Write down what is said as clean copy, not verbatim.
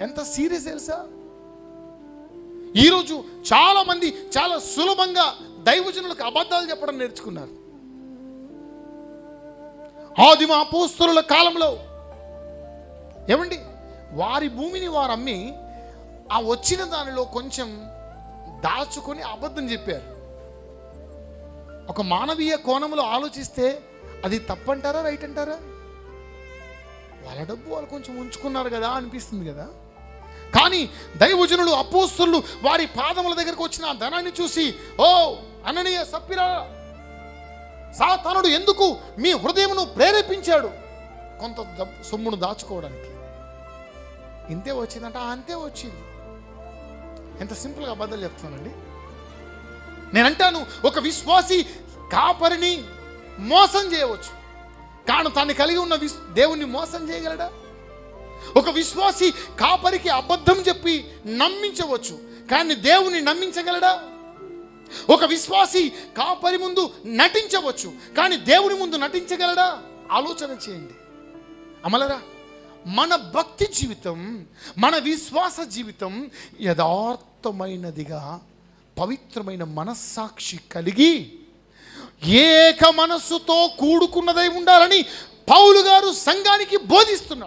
ఎంత సీరియస్ తెలుసా? ఈరోజు చాలామంది చాలా సులభంగా దైవజనులకు అబద్ధాలు చెప్పడం నేర్చుకున్నారు. ఆదిమ అపోస్తలుల కాలంలో ఏమండి, వారి భూమిని వారు అమ్మి ఆ వచ్చిన దానిలో కొంచెం దాచుకొని అబద్ధం చెప్పారు. ఒక మానవీయ కోణంలో ఆలోచిస్తే అది తప్పంటారా, రైట్ అంటారా? వాళ్ళ డబ్బు వాళ్ళు కొంచెం ఉంచుకున్నారు కదా అనిపిస్తుంది కదా. కానీ దైవజనులు అపోస్తలులు వారి పాదముల దగ్గరకు వచ్చిన ఆ ధనాన్ని చూసి, ఓ అననీయ సప్పిరా, సాతానుడు ఎందుకు మీ హృదయమును ప్రేరేపించాడు కొంత సొమ్మును దాచుకోవడానికి? ఇంతే వచ్చిందంట. అంతే వచ్చింది. ఎంత సింపుల్గా అబద్ధాలు చెప్తున్నానండి. నేనంటాను, ఒక విశ్వాసి కాపరిని మోసం చేయవచ్చు, కానీ తాను కలిగి ఉన్న దేవుణ్ణి మోసం చేయగలడా? ఒక విశ్వాసి కాపరికి అబద్ధం చెప్పి నమ్మించవచ్చు, కానీ దేవుని నమ్మించగలడా? ఒక విశ్వాసి కాపరి ముందు నటించవచ్చు, కానీ దేవుని ముందు నటించగలడా? ఆలోచన చేయండి అమలరా. మన భక్తి జీవితం, మన విశ్వాస జీవితం యథార్థమైనదిగా, పవిత్రమైన మనస్సాక్షి కలిగి ఏక మనస్సుతో కూడుకున్నదై ఉండాలని పౌలు గారు సంఘానికి బోధిస్తున్నాడు.